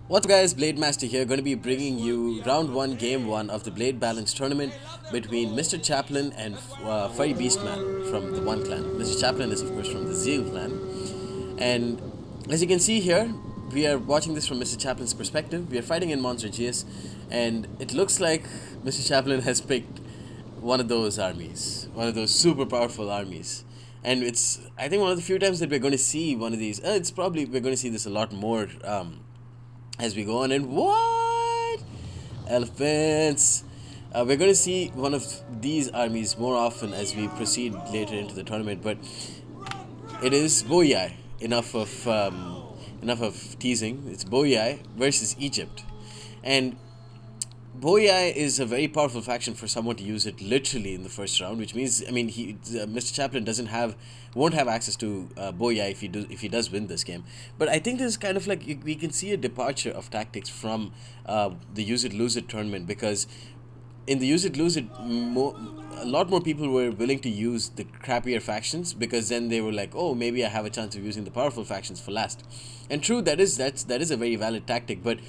What's up guys, Blade Master here, going to be bringing you round 1 game 1 of the Blade Balance tournament between Mr. Chaplain and Furrybeastman from the One clan. Mr. Chaplain is of course from the ZEAL clan. And as you can see here, we are watching this from Mr. Chaplin's perspective. We are fighting in Monster GS, and it looks like Mr. Chaplin has picked one of those armies, one of those super powerful armies. And it's, I think, one of the few times that we're going to see one of these. It's probably, we're going to see this a lot more as we go on. And what? Elephants. We're going to see one of these armies more often as we proceed later into the tournament. But it is Boyai. Enough of teasing. It's Boyai versus Egypt, and Boyai is a very powerful faction for someone to use it literally in the first round, which means, I mean, Mr. Chaplin won't have access to Boyai if he does win this game. But I think this is kind of like we can see a departure of tactics from the use it lose it tournament, because in the use it lose it, a lot more people were willing to use the crappier factions, because then they were like, oh, maybe I have a chance of using the powerful factions for last. And true, that is a very valid tactic, but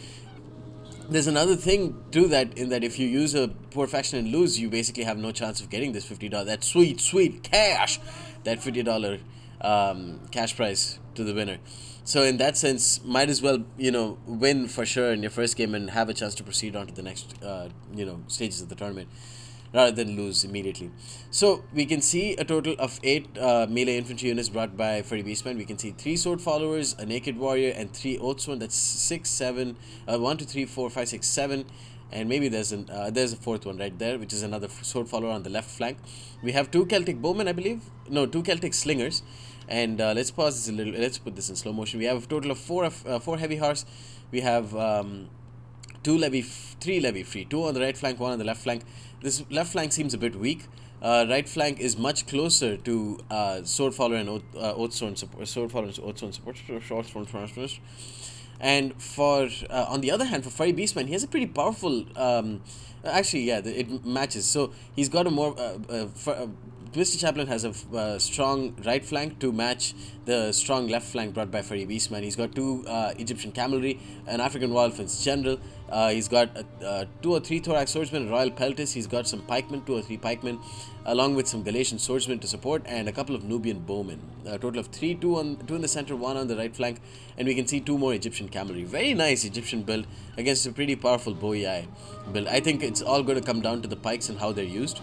there's another thing to that, in that if you use a poor faction and lose, you basically have no chance of getting this $50, that sweet cash, that $50 cash prize to the winner. So in that sense, might as well, win for sure in your first game and have a chance to proceed on to the next stages of the tournament, rather than lose immediately. So we can see a total of 8 melee infantry units brought by Furrybeastman. We can see 3 sword followers, a naked warrior, and 3 oathsworn. That's 6, 7, 1, 2, 3, 4, 5, 6, 7. And maybe there's a fourth one right there, which is another sword follower on the left flank. We have 2 Celtic bowmen, I believe. No, 2 Celtic slingers. And let's pause this a little. Let's put this in slow motion. We have a total of 4 heavy horse. We have 3 levy free, 2 on the right flank, 1 on the left flank. This left flank seems a bit weak. Right flank is much closer to sword follower and oathsworn support. Sword follower and oathsworn support. And for on the other hand, for Furrybeastman, he has a pretty powerful. It matches. So he's got a more. Mr. Chaplain has a strong right flank to match the strong left flank brought by Furrybeastman. He's got 2 Egyptian cavalry, an African Royal Fence general. He's got 2 or 3 thorax swordsmen, a royal peltis. He's got some pikemen, 2 or 3 pikemen, along with some Galatian swordsmen to support, and a couple of Nubian bowmen. A total of 3, 2 in the center, 1 on the right flank, and we can see 2 more Egyptian cavalry. Very nice Egyptian build against a pretty powerful Boyai build. I think it's all going to come down to the pikes and how they're used.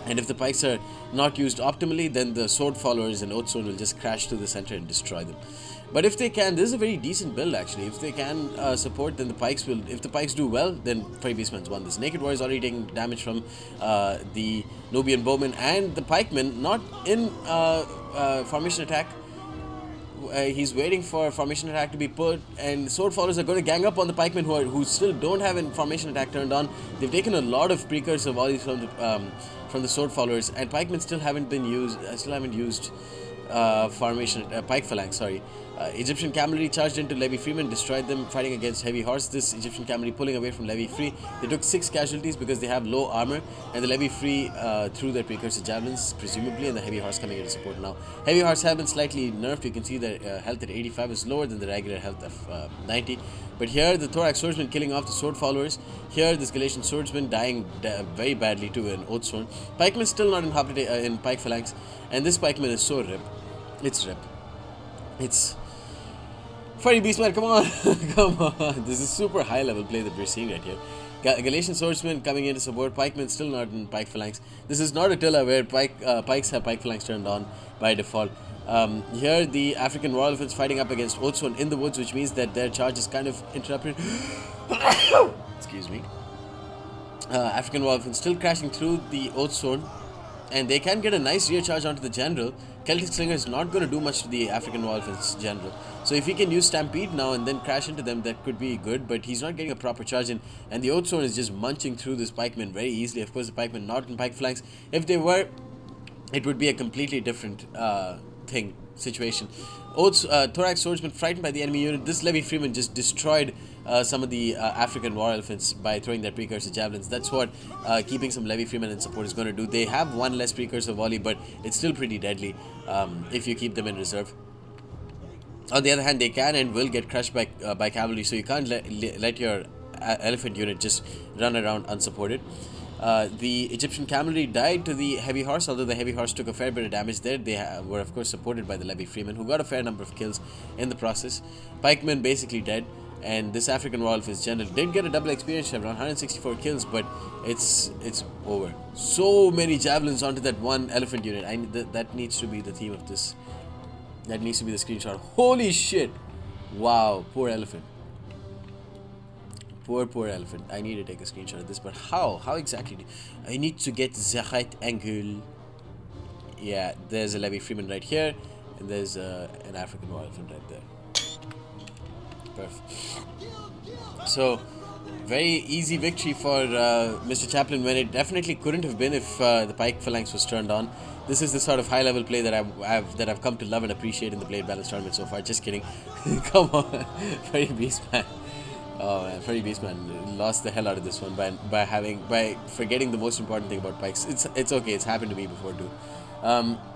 And if the pikes are not used optimally, then the sword followers and oathsworn will just crash to the center and destroy them. But if they can, this is a very decent build actually. If they can support, then the pikes will. If the pikes do well, then Furrybeastman's won this. Naked Warrior is already taking damage from the Nubian bowmen and the pikemen, not in formation attack. He's waiting for formation attack to be put, and sword followers are going to gang up on the pikemen who still don't have formation attack turned on. They've taken a lot of precursor volleys from the sword followers, and pikemen still haven't used pike phalanx. Sorry. Egyptian cavalry charged into Levy Freeman, destroyed them, fighting against heavy horse. This Egyptian cavalry pulling away from Levy Free. They took 6 casualties because they have low armor, and the Levy Free threw their precursor javelins, presumably, and the heavy horse coming into support now. Heavy horse have been slightly nerfed. You can see their health at 85 is lower than the regular health of 90. But here, the thorax swordsman killing off the sword followers. Here, this Galatian swordsman dying very badly to an oathsworn. Pikeman still not in pike phalanx, and this pikeman is so rip. It's rip. It's Furrybeastman, come on, come on. This is super high level play that we're seeing right here. Galatian swordsman coming in to support. Pikemen still not in pike phalanx. This is not Attila where pikes have pike phalanx turned on by default. Here the African Royal Elephants fighting up against oathsworn in the woods, which means that their charge is kind of interrupted. Excuse me. African Royal Elephants still crashing through the oathsworn, and they can get a nice rear charge onto the general. Celtic Slinger is not going to do much to the African Royal Fence general. So if he can use Stampede now and then crash into them, that could be good, but he's not getting a proper charge in. And the Oathsworn is just munching through this pikeman very easily. Of course, the pikemen not in pike flanks. If they were, it would be a completely different situation. Thorax swordsman frightened by the enemy unit. This Levy Freeman just destroyed some of the African war elephants by throwing their precursor javelins. That's what keeping some Levy Freeman in support is going to do. They have 1 less precursor volley, but it's still pretty deadly if you keep them in reserve. On the other hand, they can and will get crushed by cavalry, so you can't let your elephant unit just run around unsupported. The Egyptian cavalry died to the heavy horse, although the heavy horse took a fair bit of damage there. They were, of course, supported by the Levy Freemen, who got a fair number of kills in the process. Pikemen basically dead, and this African Royal Fist general did get a double experience chevron, 164 kills, but it's over. So many javelins onto that one elephant unit. That needs to be the theme of this. That needs to be the screenshot. Holy shit! Wow, poor elephant. Poor elephant. I need to take a screenshot of this, but how? How exactly? I need to get the right angle. Yeah, there's a Levy Freeman right here, and there's an African Royal Elephant right there. Perfect. So, very easy victory for Mr. Chaplain, when it definitely couldn't have been if the Pike Phalanx was turned on. This is the sort of high-level play that I've come to love and appreciate in the Blade Balance tournament so far. Just kidding. Come on, Furrybeastman. Oh man, Furrybeastman lost the hell out of this one by forgetting the most important thing about pikes. It's okay. It's happened to me before too.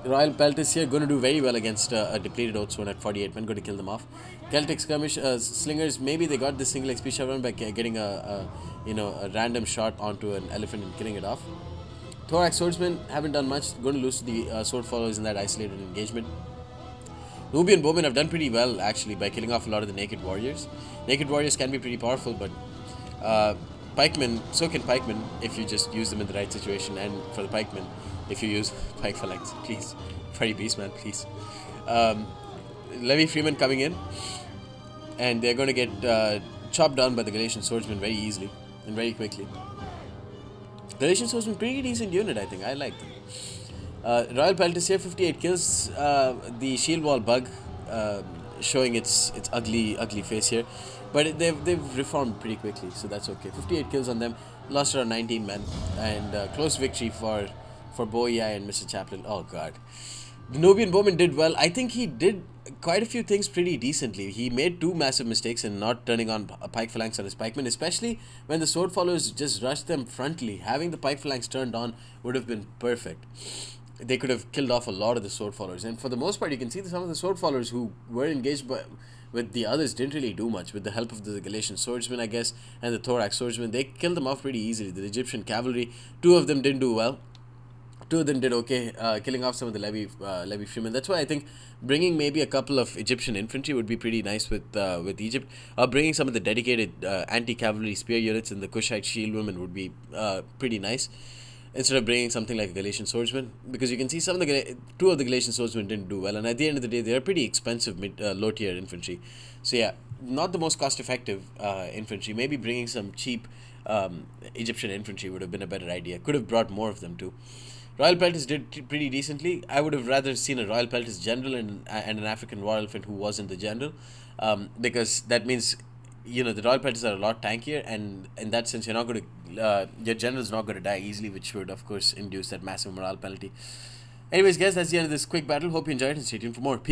Royal Pelt is here, going to do very well against a depleted Oathsworn at 48 men. Going to kill them off. Celtic skirmish slingers. Maybe they got this single XP chevron by getting a random shot onto an elephant and killing it off. Thorax swordsmen haven't done much. Going to lose to the sword followers in that isolated engagement. Nubian bowmen have done pretty well actually by killing off a lot of the naked warriors. Naked warriors can be pretty powerful, but pikemen, so can pikemen if you just use them in the right situation, and for the pikemen, if you use pike phalanx, please. Furrybeastman, please. Levy Freeman coming in, and they're going to get chopped down by the Galatian swordsmen very easily and very quickly. Galatian swordsmen, pretty decent unit, I think. I like them. Royal Pelt is here, 58 kills. The shield wall bug showing its ugly face here, but they've reformed pretty quickly, so that's okay. 58 kills on them, lost around 19 men, and close victory for Boyai and Mr. Chaplain. Oh god, the Nubian bowman did well. I think he did quite a few things pretty decently. He made two massive mistakes in not turning on a pike phalanx on his pikemen, especially when the sword followers just rushed them frontally. Having the pike phalanx turned on would have been perfect. They could have killed off a lot of the sword followers, and for the most part you can see that some of the sword followers who were engaged with the others didn't really do much. With the help of the Galatian swordsmen, I guess, and the Thorax swordsmen, they killed them off pretty easily. The Egyptian cavalry, two of them didn't do well. Two of them did okay, killing off some of the Levy Freemen. That's why I think bringing maybe a couple of Egyptian infantry would be pretty nice with Egypt. Or bringing some of the dedicated anti-cavalry spear units and the Kushite shield women would be pretty nice, instead of bringing something like a Galatian swordsman, because you can see two of the Galatian swordsmen didn't do well, and at the end of the day they are pretty expensive low tier infantry. So yeah, not the most cost effective infantry. Maybe bringing some cheap Egyptian infantry would have been a better idea. Could have brought more of them too. Royal Pelters did pretty decently. I would have rather seen a Royal Pelters general and an African Royal Elephant who wasn't the general, because that means, the Royal Pelters are a lot tankier, and in that sense your general's not going to die easily, which would of course induce that massive morale penalty. Anyways guys, that's the end of this quick battle. Hope you enjoyed, and stay tuned for more. Peace.